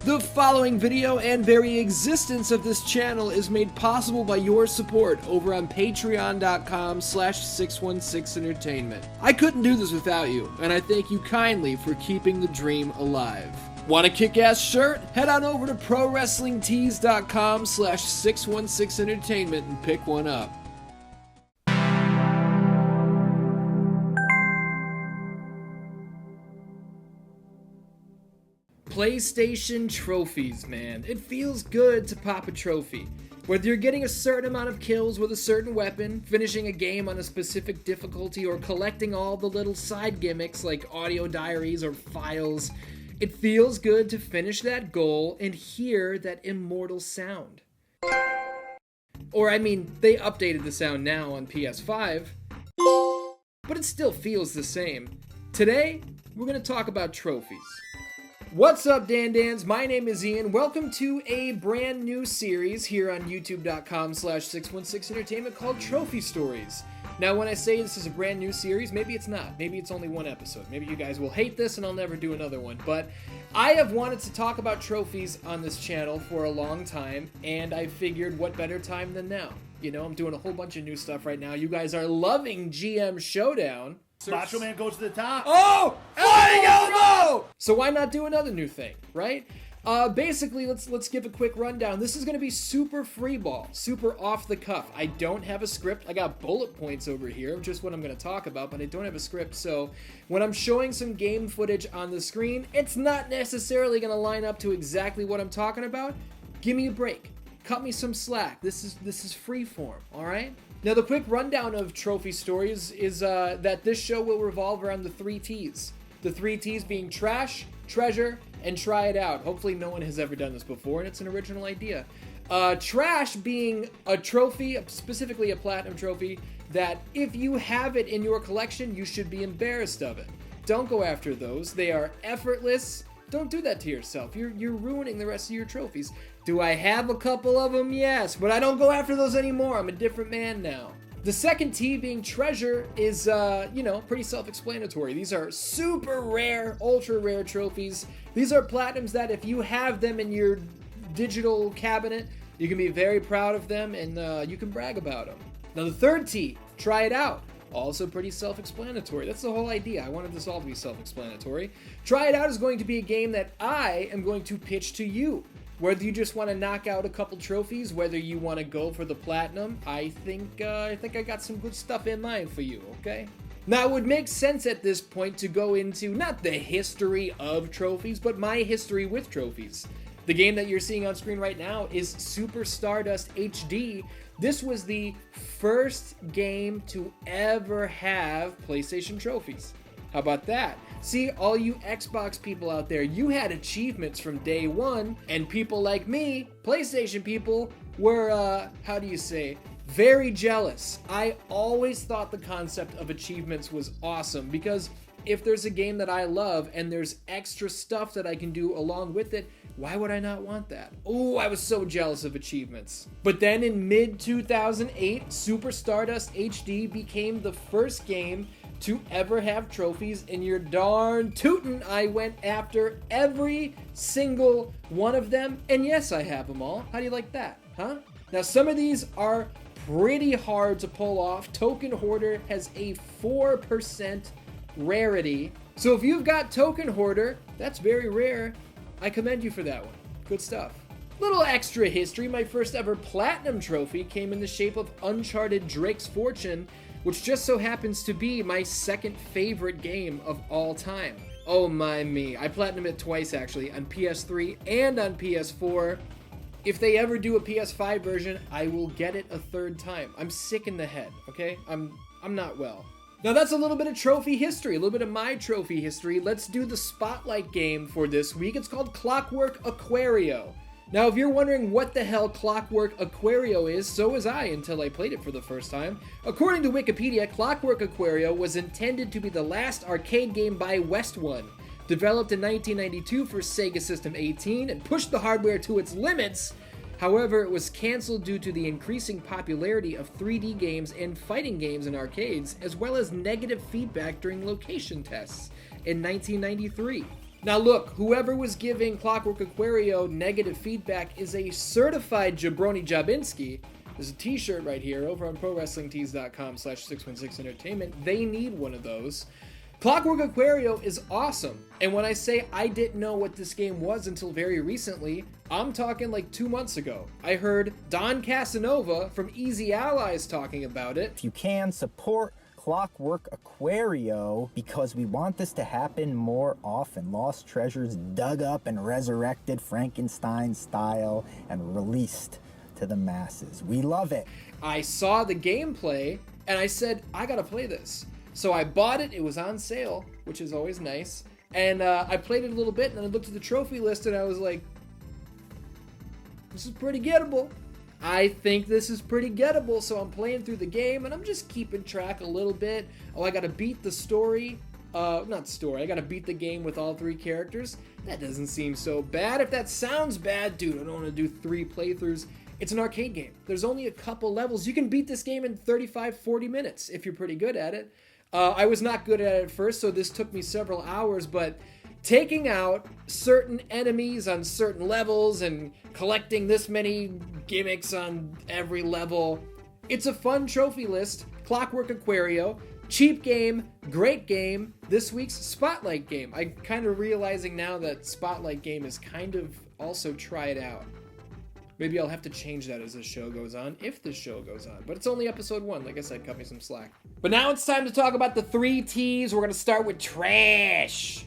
The following video and very existence of this channel is made possible by your support over on patreon.com/616entertainment. I couldn't do this without you, and I thank you kindly for keeping the dream alive. Want a kick-ass shirt? Head on over to prowrestlingtees.com/616entertainment and pick one up. PlayStation trophies, man. It feels good to pop a trophy. Whether you're getting a certain amount of kills with a certain weapon, finishing a game on a specific difficulty, or collecting all the little side gimmicks like audio diaries or files, it feels good to finish that goal and hear that immortal sound. Or, I mean, they updated the sound now on PS5, but it still feels the same. Today, we're going to talk about trophies. What's up, Dan-Dans? My name is Ian. Welcome to a brand new series here on youtube.com/616entertainment called Trophy Stories. Now, when I say this is a brand new series, maybe it's not. Maybe it's only one episode. Maybe you guys will hate this and I'll never do another one. But I have wanted to talk about trophies on this channel for a long time, and I figured what better time than now. You know, I'm doing a whole bunch of new stuff right now. You guys are loving GM Showdown. Macho Man goes to the top. Oh! Flying elbow! So why not do another new thing, right? Basically, let's give a quick rundown. This is going to be super free ball, super off the cuff. I don't have a script. I got bullet points over here of just what I'm going to talk about, but I don't have a script. So when I'm showing some game footage on the screen, it's not necessarily going to line up to exactly what I'm talking about. Give me a break. Cut me some slack. This is free form, all right? Now, the quick rundown of Trophy Stories is that this show will revolve around the 3 T's. The 3 T's being trash, treasure, and try it out. Hopefully no one has ever done this before, and it's an original idea. Trash being a trophy, specifically a platinum trophy, that if you have it in your collection, you should be embarrassed of it. Don't go after those. They are effortless. Don't do that to yourself. You're ruining the rest of your trophies. Do I have a couple of them? Yes, but I don't go after those anymore. I'm a different man now. The second T, being treasure, is, pretty self-explanatory. These are super rare, ultra rare trophies. These are platinums that if you have them in your digital cabinet, you can be very proud of them and you can brag about them. Now the third T, try it out. Also pretty self-explanatory. That's the whole idea. I wanted this all to be self-explanatory. Try It Out is going to be a game that I am going to pitch to you. Whether you just want to knock out a couple trophies, whether you want to go for the platinum, I think I got some good stuff in mind for you, okay? Now, it would make sense at this point to go into not the history of trophies, but my history with trophies. The game that you're seeing on screen right now is Super Stardust HD. This was the first game to ever have PlayStation trophies. How about that? See, all you Xbox people out there, you had achievements from day one, and people like me, PlayStation people, were, very jealous. I always thought the concept of achievements was awesome, because if there's a game that I love and there's extra stuff that I can do along with it, why would I not want that? Oh, I was so jealous of achievements. But then in mid-2008, Super Stardust HD became the first game to ever have trophies, and you're darn tootin', I went after every single one of them, and yes, I have them all. How do you like that, huh? Now, some of these are pretty hard to pull off. Token Hoarder has a 4% rarity, so if you've got Token Hoarder, that's very rare. I commend you for that one. Good stuff. Little extra history, my first ever platinum trophy came in the shape of Uncharted Drake's Fortune, which just so happens to be my second favorite game of all time. Oh my me. I platinumed it twice actually, on PS3 and on PS4. If they ever do a PS5 version, I will get it a third time. I'm sick in the head, okay? I'm not well. Now that's a little bit of trophy history, a little bit of my trophy history. Let's do the spotlight game for this week. It's called Clockwork Aquario. Now, if you're wondering what the hell Clockwork Aquario is, so was I until I played it for the first time. According to Wikipedia, Clockwork Aquario was intended to be the last arcade game by West One, developed in 1992 for Sega System 18 and pushed the hardware to its limits. However, it was canceled due to the increasing popularity of 3D games and fighting games in arcades, as well as negative feedback during location tests in 1993. Now look, whoever was giving Clockwork Aquario negative feedback is a certified jabroni Jabinski. There's a t-shirt right here over on prowrestlingtees.com/616entertainment. They need one of those. Clockwork Aquario is awesome, and when I say I didn't know what this game was until very recently, I'm talking like 2 months ago. I heard Don Casanova from Easy Allies talking about it. If you can, support Clockwork Aquario, because we want this to happen more often. Lost treasures dug up and resurrected Frankenstein style and released to the masses. We love it. I saw the gameplay and I said, I gotta play this. So I bought it, it was on sale, which is always nice. And I played it a little bit and then I looked at the trophy list and I was like, this is pretty gettable. I think this is pretty gettable, so I'm playing through the game and I'm just keeping track a little bit. Oh, I gotta beat the story. Not story, I gotta beat the game with all 3 characters. That doesn't seem so bad. If that sounds bad, dude, I don't wanna do 3 playthroughs. It's an arcade game. There's only a couple levels. You can beat this game in 35, 40 minutes if you're pretty good at it. I was not good at it at first, so this took me several hours, but taking out certain enemies on certain levels and collecting this many gimmicks on every level, it's a fun trophy list. Clockwork Aquario, cheap game, great game, this week's Spotlight game. I'm kind of realizing now that Spotlight game is kind of also try it out. Maybe I'll have to change that as the show goes on, if the show goes on. But it's only episode 1, like I said, cut me some slack. But now it's time to talk about the 3 T's. We're gonna start with trash.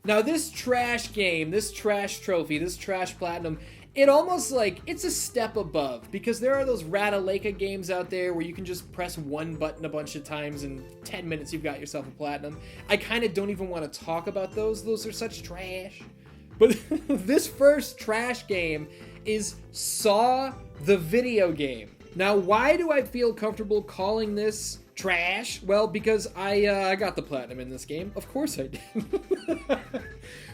Now this trash game, this trash trophy, this trash platinum, it almost like, it's a step above, because there are those Rataleka games out there where you can just press one button a bunch of times and 10 minutes you've got yourself a platinum. I kind of don't even want to talk about those. Those are such trash. But this first trash game is Saw the video game. Now, why do I feel comfortable calling this trash? Well, because I got the platinum in this game. Of course I did.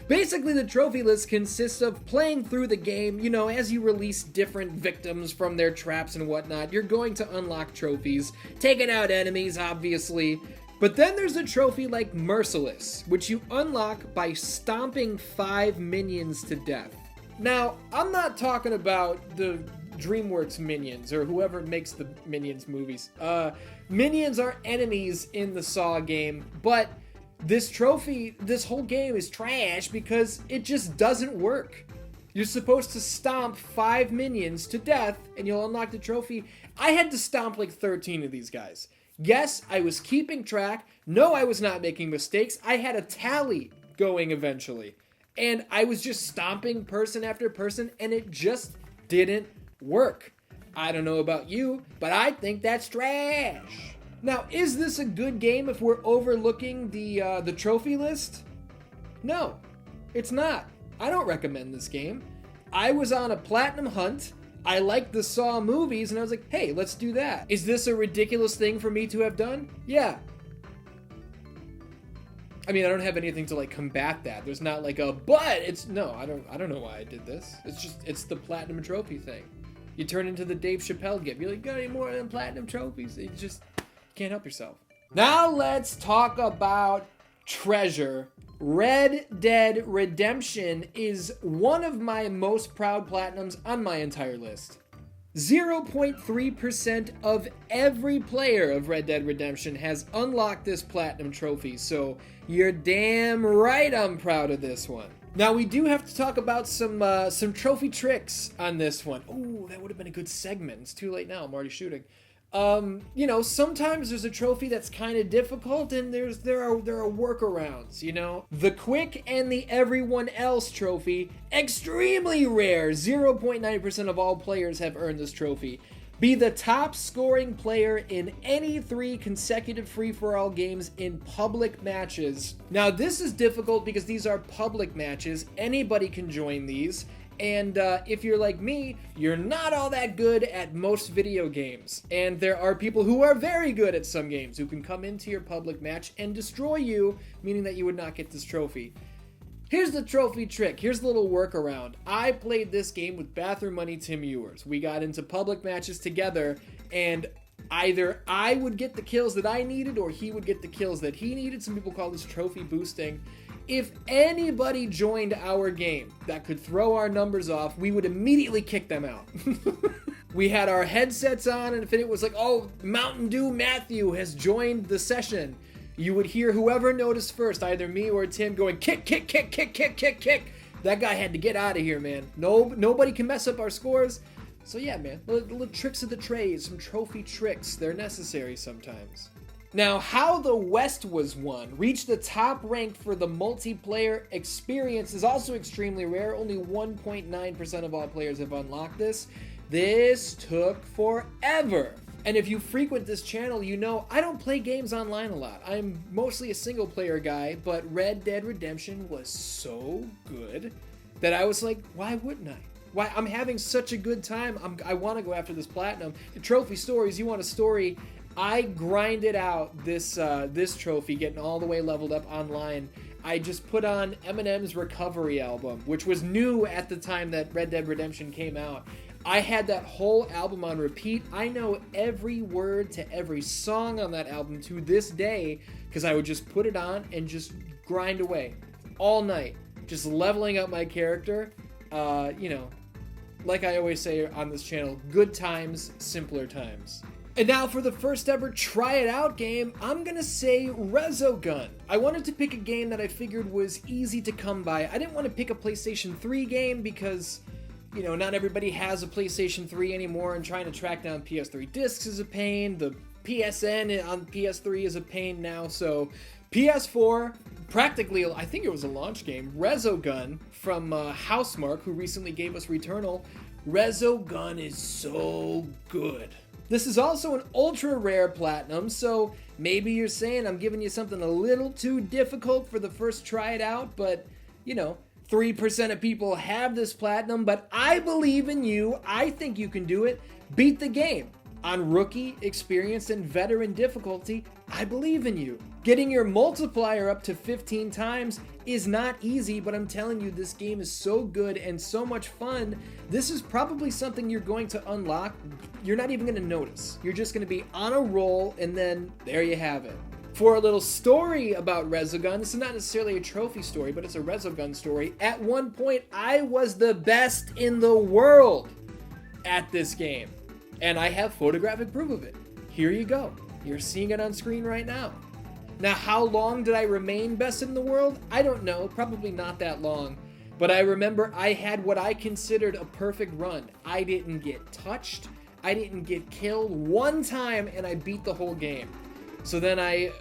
Basically, the trophy list consists of playing through the game. You know, as you release different victims from their traps and whatnot, you're going to unlock trophies, taking out enemies, obviously. But then there's a trophy like Merciless, which you unlock by stomping 5 minions to death. Now, I'm not talking about the DreamWorks Minions, or whoever makes the Minions movies. Minions are enemies in the Saw game, but this trophy, this whole game is trash because it just doesn't work. You're supposed to stomp 5 minions to death, and you'll unlock the trophy. I had to stomp like 13 of these guys. Yes, I was keeping track. No, I was not making mistakes. I had a tally going eventually. And I was just stomping person after person, and it just didn't work. I don't know about you, but I think that's trash. Now, is this a good game if we're overlooking the trophy list? No, it's not. I don't recommend this game. I was on a platinum hunt. I liked the Saw movies, and I was like, hey, let's do that. Is this a ridiculous thing for me to have done? Yeah. I mean, I don't have anything to like combat that. There's not like a, but it's, no, I don't know why I did this. It's the platinum trophy thing. You turn into the Dave Chappelle gif. You're like, got any more than platinum trophies? You just can't help yourself. Now let's talk about treasure. Red Dead Redemption is one of my most proud platinums on my entire list. 0.3% of every player of Red Dead Redemption has unlocked this platinum trophy, so you're damn right I'm proud of this one. Now we do have to talk about some trophy tricks on this one. Ooh, that would have been a good segment. It's too late now, I'm already shooting. You know, sometimes there's a trophy that's kind of difficult and there are workarounds, you know? The quick and the everyone else trophy, extremely rare. 0.9% of all players have earned this trophy. Be the top scoring player in any 3 consecutive free-for-all games in public matches. Now this is difficult because these are public matches. Anybody can join these. And if you're like me, you're not all that good at most video games. And there are people who are very good at some games who can come into your public match and destroy you, meaning that you would not get this trophy. Here's the trophy trick. Here's the little workaround. I played this game with Bathroom Money Tim Ewers. We got into public matches together, and either I would get the kills that I needed or he would get the kills that he needed. Some people call this trophy boosting. If anybody joined our game that could throw our numbers off, we would immediately kick them out. We had our headsets on, and if it was like, oh, Mountain Dew Matthew has joined the session, you would hear whoever noticed first, either me or Tim, going, kick, kick, kick, kick, kick, kick, kick. That guy had to get out of here, man. Nobody can mess up our scores. So yeah, man, little tricks of the trade, some trophy tricks. They're necessary sometimes. Now, how the West was won, reached the top rank for the multiplayer experience, is also extremely rare. Only 1.9% of all players have unlocked this. This took forever. And if you frequent this channel, you know I don't play games online a lot. I'm mostly a single player guy, but Red Dead Redemption was so good that I was like, why wouldn't I? Why? I'm having such a good time. I want to go after this platinum. The trophy stories, you want a story? I grinded out this trophy, getting all the way leveled up online. I just put on Eminem's Recovery album, which was new at the time that Red Dead Redemption came out. I had that whole album on repeat. I know every word to every song on that album to this day because I would just put it on and just grind away all night, just leveling up my character. Like I always say on this channel, good times, simpler times. And now for the first ever try it out game, I'm gonna say Resogun. I wanted to pick a game that I figured was easy to come by. I didn't want to pick a PlayStation 3 game because, you know, not everybody has a PlayStation 3 anymore, and trying to track down PS3 discs is a pain. The PSN on PS3 is a pain now, so PS4, practically, I think it was a launch game, Resogun from Housemarque, who recently gave us Returnal. Resogun is so good. This is also an ultra rare platinum, so maybe you're saying I'm giving you something a little too difficult for the first try it out, but, you know, 3% of people have this platinum, but I believe in you. I think you can do it. Beat the game. On rookie, experienced, and veteran difficulty, I believe in you. Getting your multiplier up to 15 times is not easy, but I'm telling you, this game is so good and so much fun. This is probably something you're going to unlock. You're not even going to notice. You're just going to be on a roll, and then there you have it. For a little story about Resogun, this is not necessarily a trophy story, but it's a Resogun story. At one point, I was the best in the world at this game, and I have photographic proof of it. Here you go. You're seeing it on screen right now. Now, how long did I remain best in the world? I don't know, probably not that long, but I remember I had what I considered a perfect run. I didn't get touched, I didn't get killed one time, and I beat the whole game. So then I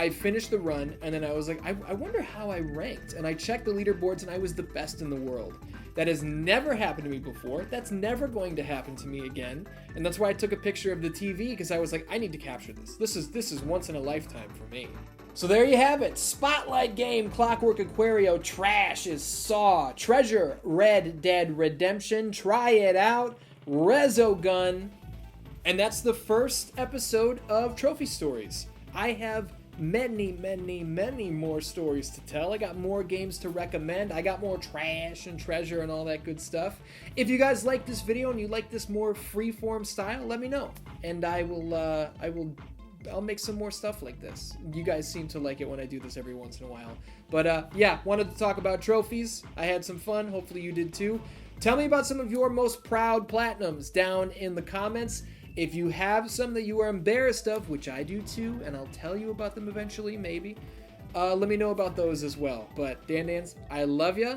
finished the run, and then I was like, I wonder how I ranked. And I checked the leaderboards, and I was the best in the world. That has never happened to me before. That's never going to happen to me again. And that's why I took a picture of the TV, because I was like, I need to capture this. This is once in a lifetime for me. So there you have it. Spotlight game, Clockwork Aquario, trash is Saw, treasure, Red Dead Redemption, try it out, Resogun. And that's the first episode of Trophy Stories. I have many, many, many more stories to tell. I got more games to recommend. I got more trash and treasure and all that good stuff. If you guys like this video and you like this more freeform style, let me know. And I'll make some more stuff like this. You guys seem to like it when I do this every once in a while. But yeah, wanted to talk about trophies. I had some fun. Hopefully you did too. Tell me about some of your most proud platinums down in the comments. If you have some that you are embarrassed of, which I do too, and I'll tell you about them eventually, maybe, let me know about those as well. But Dan, I love ya.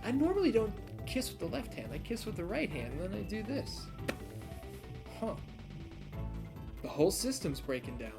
I normally don't kiss with the left hand. I kiss with the right hand, and then I do this. Huh. The whole system's breaking down.